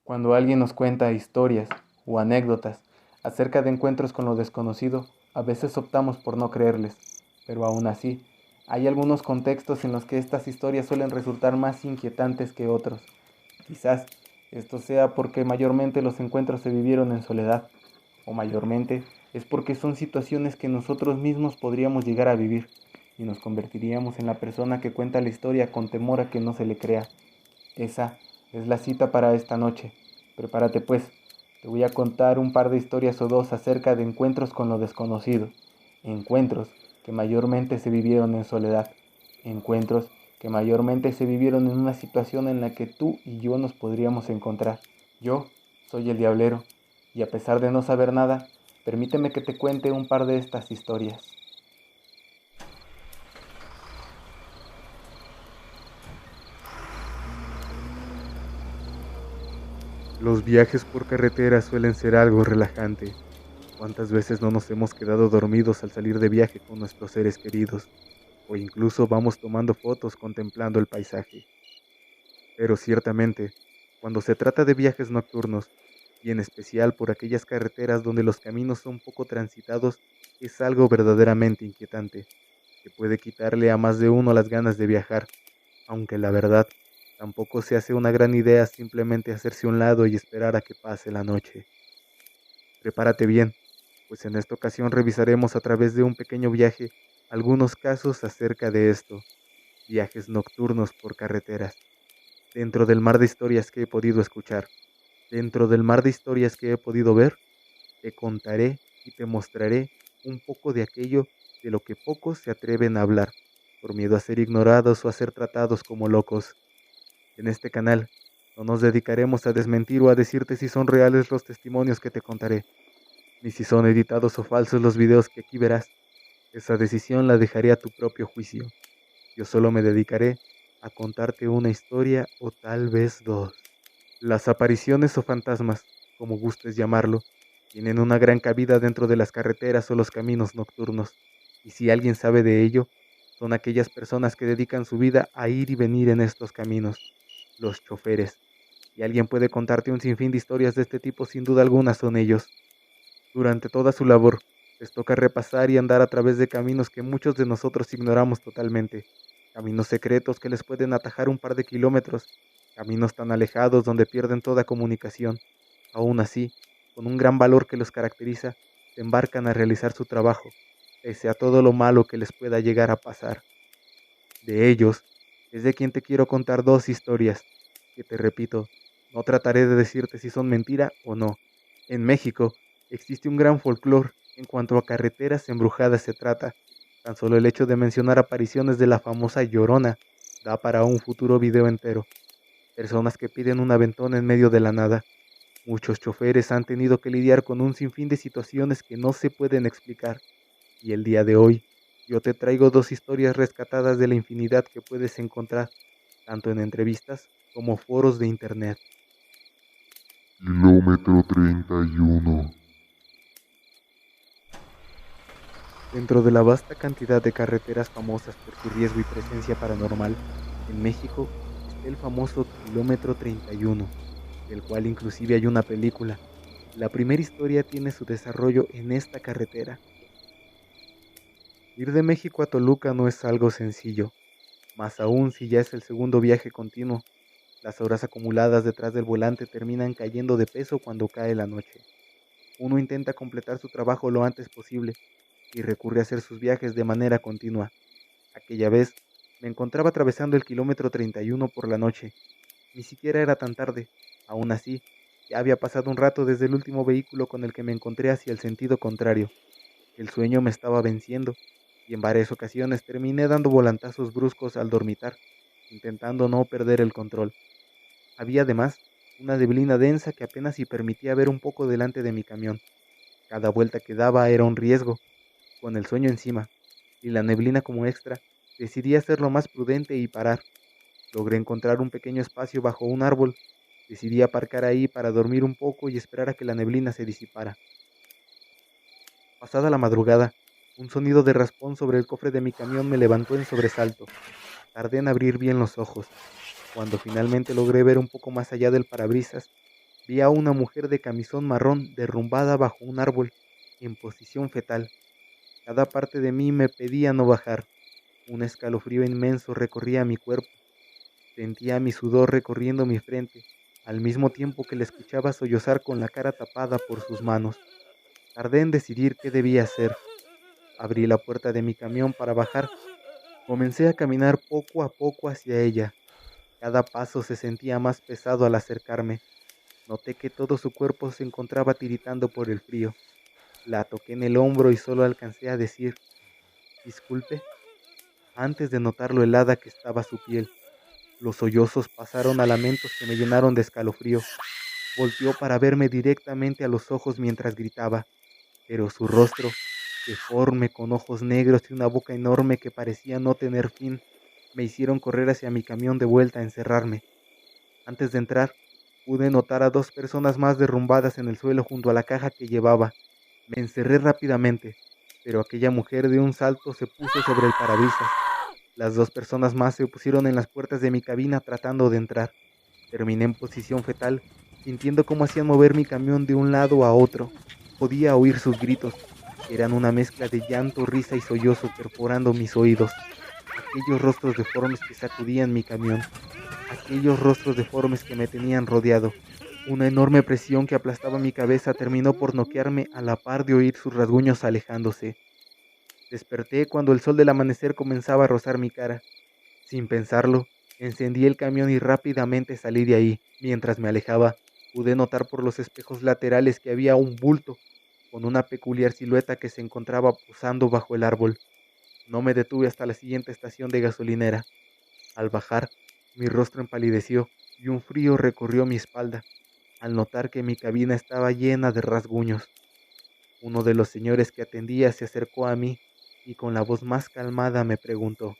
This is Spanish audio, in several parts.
Cuando alguien nos cuenta historias o anécdotas acerca de encuentros con lo desconocido, a veces optamos por no creerles, pero aún así, hay algunos contextos en los que estas historias suelen resultar más inquietantes que otros. Quizás esto sea porque mayormente los encuentros se vivieron en soledad, o mayormente es porque son situaciones que nosotros mismos podríamos llegar a vivir y nos convertiríamos en la persona que cuenta la historia con temor a que no se le crea. Esa es la cita para esta noche. Prepárate pues, te voy a contar un par de historias o dos acerca de encuentros con lo desconocido. Encuentros que mayormente se vivieron en soledad. Encuentros que mayormente se vivieron en una situación en la que tú y yo nos podríamos encontrar. Yo soy el Diablero, y a pesar de no saber nada, permíteme que te cuente un par de estas historias. Los viajes por carretera suelen ser algo relajante. ¿Cuántas veces no nos hemos quedado dormidos al salir de viaje con nuestros seres queridos? O incluso vamos tomando fotos contemplando el paisaje. Pero ciertamente, cuando se trata de viajes nocturnos, y en especial por aquellas carreteras donde los caminos son poco transitados, es algo verdaderamente inquietante, que puede quitarle a más de uno las ganas de viajar, aunque la verdad, tampoco se hace una gran idea simplemente hacerse a un lado y esperar a que pase la noche. Prepárate bien, pues en esta ocasión revisaremos a través de un pequeño viaje algunos casos acerca de esto, viajes nocturnos por carreteras. Dentro del mar de historias que he podido escuchar, dentro del mar de historias que he podido ver, te contaré y te mostraré un poco de aquello de lo que pocos se atreven a hablar, por miedo a ser ignorados o a ser tratados como locos. En este canal no nos dedicaremos a desmentir o a decirte si son reales los testimonios que te contaré, ni si son editados o falsos los videos que aquí verás. Esa decisión la dejaré a tu propio juicio. Yo solo me dedicaré a contarte una historia o tal vez dos. Las apariciones o fantasmas, como gustes llamarlo, tienen una gran cabida dentro de las carreteras o los caminos nocturnos, y si alguien sabe de ello, son aquellas personas que dedican su vida a ir y venir en estos caminos, los choferes. Y alguien puede contarte un sinfín de historias de este tipo, sin duda alguna son ellos. Durante toda su labor, les toca repasar y andar a través de caminos que muchos de nosotros ignoramos totalmente, caminos secretos que les pueden atajar un par de kilómetros, caminos tan alejados donde pierden toda comunicación. Aún así, con un gran valor que los caracteriza, se embarcan a realizar su trabajo, pese a todo lo malo que les pueda llegar a pasar. De ellos, es de quien te quiero contar dos historias, que te repito, no trataré de decirte si son mentira o no. En México existe un gran folclore en cuanto a carreteras embrujadas se trata. Tan solo el hecho de mencionar apariciones de la famosa Llorona da para un futuro video entero. Personas que piden un aventón en medio de la nada. Muchos choferes han tenido que lidiar con un sinfín de situaciones que no se pueden explicar. Y el día de hoy, yo te traigo dos historias rescatadas de la infinidad que puedes encontrar, tanto en entrevistas como foros de internet. Kilómetro 31. Dentro de la vasta cantidad de carreteras famosas por su riesgo y presencia paranormal, en México está el famoso Kilómetro 31, del cual inclusive hay una película. La primera historia tiene su desarrollo en esta carretera. Ir de México a Toluca no es algo sencillo, más aún si ya es el segundo viaje continuo. Las horas acumuladas detrás del volante terminan cayendo de peso cuando cae la noche. Uno intenta completar su trabajo lo antes posible y recurre a hacer sus viajes de manera continua. Aquella vez me encontraba atravesando el kilómetro 31 por la noche. Ni siquiera era tan tarde. Aún así, ya había pasado un rato desde el último vehículo con el que me encontré hacia el sentido contrario. El sueño me estaba venciendo y en varias ocasiones terminé dando volantazos bruscos al dormitar, intentando no perder el control. Había además una neblina densa que apenas si permitía ver un poco delante de mi camión. Cada vuelta que daba era un riesgo. Con el sueño encima y la neblina como extra, decidí hacer lo más prudente y parar. Logré encontrar un pequeño espacio bajo un árbol. Decidí aparcar ahí para dormir un poco y esperar a que la neblina se disipara. Pasada la madrugada, un sonido de raspón sobre el cofre de mi camión me levantó en sobresalto. Tardé en abrir bien los ojos. Cuando finalmente logré ver un poco más allá del parabrisas, vi a una mujer de camisón marrón derrumbada bajo un árbol, en posición fetal. Cada parte de mí me pedía no bajar. Un escalofrío inmenso recorría mi cuerpo. Sentía mi sudor recorriendo mi frente, al mismo tiempo que le escuchaba sollozar con la cara tapada por sus manos. Tardé en decidir qué debía hacer. Abrí la puerta de mi camión para bajar. Comencé a caminar poco a poco hacia ella. Cada paso se sentía más pesado al acercarme. Noté que todo su cuerpo se encontraba tiritando por el frío. La toqué en el hombro y solo alcancé a decir, disculpe, antes de notar lo helada que estaba su piel. Los sollozos pasaron a lamentos que me llenaron de escalofrío. Volteó para verme directamente a los ojos mientras gritaba, pero su rostro, deforme con ojos negros y una boca enorme que parecía no tener fin, me hicieron correr hacia mi camión de vuelta a encerrarme. Antes de entrar, pude notar a 2 personas más derrumbadas en el suelo junto a la caja que llevaba. Me encerré rápidamente, pero aquella mujer de un salto se puso sobre el parabrisas. Las 2 personas más se pusieron en las puertas de mi cabina tratando de entrar. Terminé en posición fetal, sintiendo cómo hacían mover mi camión de un lado a otro. Podía oír sus gritos. Eran una mezcla de llanto, risa y sollozo perforando mis oídos. Aquellos rostros deformes que sacudían mi camión. Aquellos rostros deformes que me tenían rodeado. Una enorme presión que aplastaba mi cabeza terminó por noquearme a la par de oír sus rasguños alejándose. Desperté cuando el sol del amanecer comenzaba a rozar mi cara. Sin pensarlo, encendí el camión y rápidamente salí de ahí. Mientras me alejaba, pude notar por los espejos laterales que había un bulto, con una peculiar silueta que se encontraba posando bajo el árbol. No me detuve hasta la siguiente estación de gasolinera. Al bajar, mi rostro empalideció y un frío recorrió mi espalda, al notar que mi cabina estaba llena de rasguños. Uno de los señores que atendía se acercó a mí y con la voz más calmada me preguntó,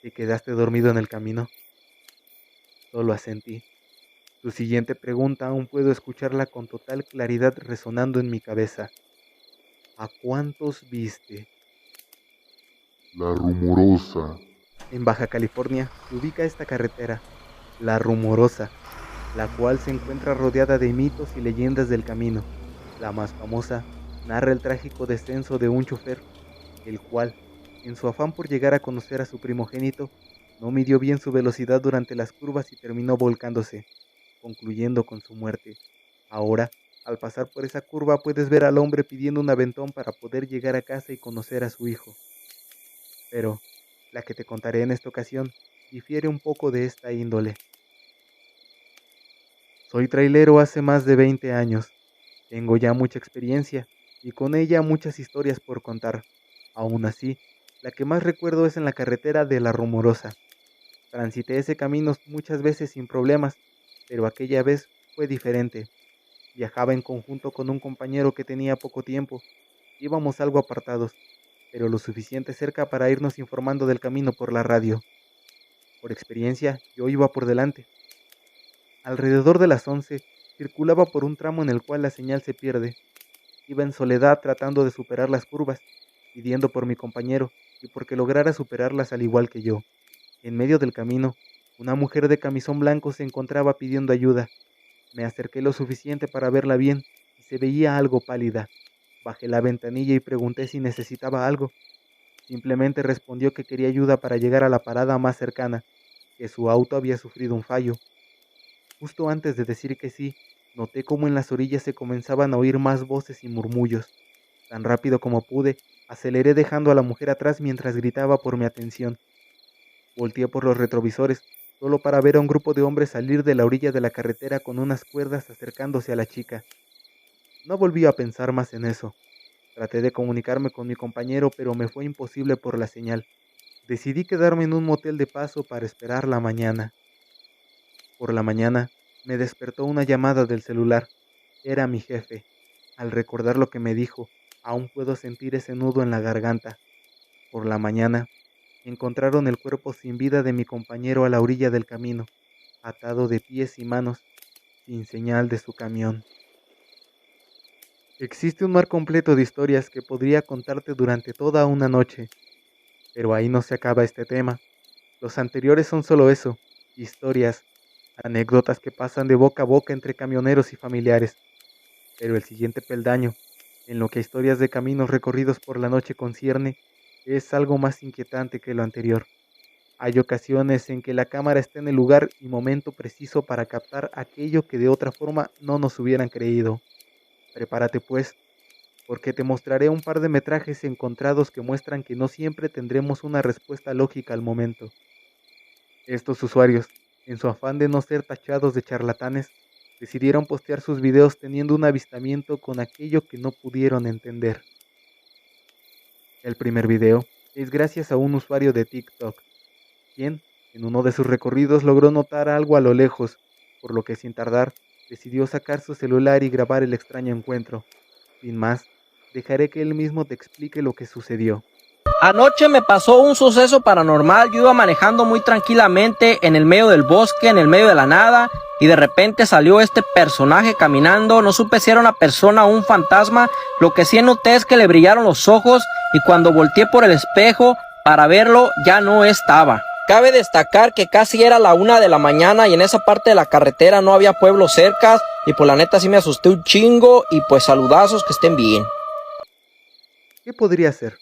¿te quedaste dormido en el camino? Solo asentí. Su siguiente pregunta aún puedo escucharla con total claridad resonando en mi cabeza. ¿A cuántos viste? La Rumorosa. En Baja California se ubica esta carretera, La Rumorosa, la cual se encuentra rodeada de mitos y leyendas del camino. La más famosa narra el trágico descenso de un chofer, el cual, en su afán por llegar a conocer a su primogénito, no midió bien su velocidad durante las curvas y terminó volcándose, concluyendo con su muerte. Ahora, al pasar por esa curva puedes ver al hombre pidiendo un aventón para poder llegar a casa y conocer a su hijo. Pero, la que te contaré en esta ocasión, difiere un poco de esta índole. Soy trailero hace más de 20 años. Tengo ya mucha experiencia y con ella muchas historias por contar. Aún así, la que más recuerdo es en la carretera de La Rumorosa. Transité ese camino muchas veces sin problemas, pero aquella vez fue diferente. Viajaba en conjunto con un compañero que tenía poco tiempo. Íbamos algo apartados, pero lo suficiente cerca para irnos informando del camino por la radio. Por experiencia, yo iba por delante. Alrededor de las 11, circulaba por un tramo en el cual la señal se pierde. Iba en soledad tratando de superar las curvas, pidiendo por mi compañero y porque lograra superarlas al igual que yo. En medio del camino, una mujer de camisón blanco se encontraba pidiendo ayuda. Me acerqué lo suficiente para verla bien y se veía algo pálida. Bajé la ventanilla y pregunté si necesitaba algo. Simplemente respondió que quería ayuda para llegar a la parada más cercana, que su auto había sufrido un fallo. Justo antes de decir que sí, noté cómo en las orillas se comenzaban a oír más voces y murmullos. Tan rápido como pude, aceleré dejando a la mujer atrás mientras gritaba por mi atención. Volteé por los retrovisores, solo para ver a un grupo de hombres salir de la orilla de la carretera con unas cuerdas acercándose a la chica. No volví a pensar más en eso. Traté de comunicarme con mi compañero, pero me fue imposible por la señal. Decidí quedarme en un motel de paso para esperar la mañana. Por la mañana, me despertó una llamada del celular. Era mi jefe. Al recordar lo que me dijo, aún puedo sentir ese nudo en la garganta. Por la mañana, encontraron el cuerpo sin vida de mi compañero a la orilla del camino, atado de pies y manos, sin señal de su camión. Existe un mar completo de historias que podría contarte durante toda una noche, pero ahí no se acaba este tema. Los anteriores son solo eso, historias, anécdotas que pasan de boca a boca entre camioneros y familiares. Pero el siguiente peldaño, en lo que a historias de caminos recorridos por la noche concierne, es algo más inquietante que lo anterior. Hay ocasiones en que la cámara está en el lugar y momento preciso para captar aquello que de otra forma no nos hubieran creído. Prepárate pues, porque te mostraré un par de metrajes encontrados que muestran que no siempre tendremos una respuesta lógica al momento. Estos usuarios, en su afán de no ser tachados de charlatanes, decidieron postear sus videos teniendo un avistamiento con aquello que no pudieron entender. El primer video es gracias a un usuario de TikTok, quien, en uno de sus recorridos, logró notar algo a lo lejos, por lo que sin tardar, decidió sacar su celular y grabar el extraño encuentro. Sin más, dejaré que él mismo te explique lo que sucedió. Anoche me pasó un suceso paranormal. Yo iba manejando muy tranquilamente en el medio del bosque, en el medio de la nada, y de repente salió este personaje caminando. No supe si era una persona o un fantasma. Lo que sí noté es que le brillaron los ojos, y cuando volteé por el espejo para verlo, ya no estaba. Cabe destacar que casi era la 1 de la mañana y en esa parte de la carretera no había pueblos cerca, y por la neta sí me asusté un chingo. Y pues saludazos, que estén bien. ¿Qué podría ser?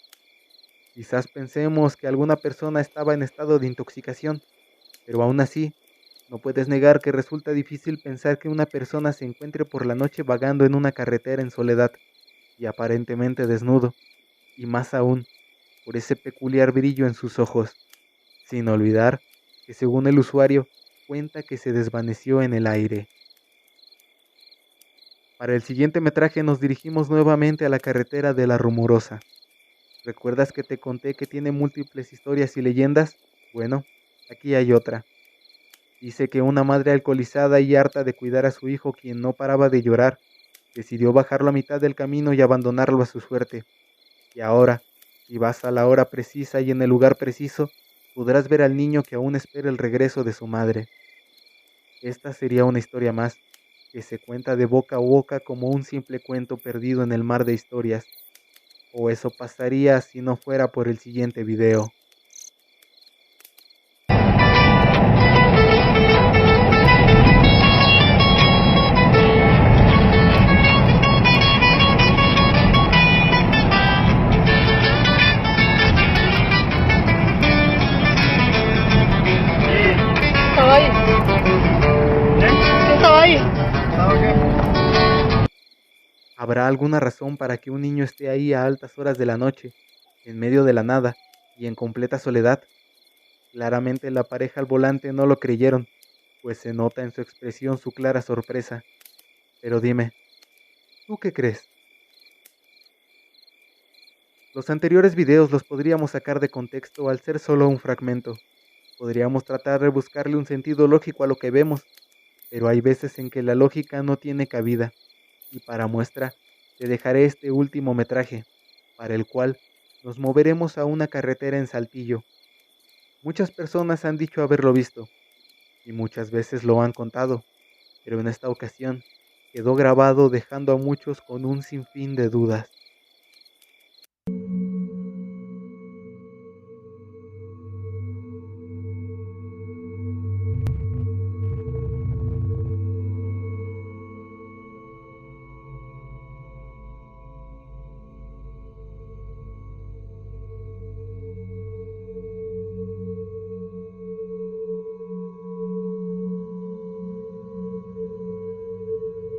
Quizás pensemos que alguna persona estaba en estado de intoxicación, pero aún así, no puedes negar que resulta difícil pensar que una persona se encuentre por la noche vagando en una carretera en soledad y aparentemente desnudo, y más aún, por ese peculiar brillo en sus ojos, sin olvidar que según el usuario, cuenta que se desvaneció en el aire. Para el siguiente metraje nos dirigimos nuevamente a la carretera de La Rumorosa. ¿Recuerdas que te conté que tiene múltiples historias y leyendas? Bueno, aquí hay otra. Dice que una madre alcoholizada y harta de cuidar a su hijo, quien no paraba de llorar, decidió bajarlo a mitad del camino y abandonarlo a su suerte. Y ahora, si vas a la hora precisa y en el lugar preciso, podrás ver al niño que aún espera el regreso de su madre. Esta sería una historia más, que se cuenta de boca a boca como un simple cuento perdido en el mar de historias. O eso pasaría si no fuera por el siguiente video. ¿Habrá alguna razón para que un niño esté ahí a altas horas de la noche, en medio de la nada y en completa soledad? Claramente la pareja al volante no lo creyeron, pues se nota en su expresión su clara sorpresa. Pero dime, ¿tú qué crees? Los anteriores videos los podríamos sacar de contexto al ser solo un fragmento. Podríamos tratar de buscarle un sentido lógico a lo que vemos, pero hay veces en que la lógica no tiene cabida. Y para muestra, te dejaré este último metraje, para el cual nos moveremos a una carretera en Saltillo. Muchas personas han dicho haberlo visto, y muchas veces lo han contado, pero en esta ocasión quedó grabado dejando a muchos con un sinfín de dudas.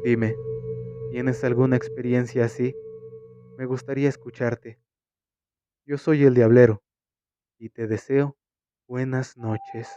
Dime, ¿tienes alguna experiencia así? Me gustaría escucharte. Yo soy el Diablero, y te deseo buenas noches.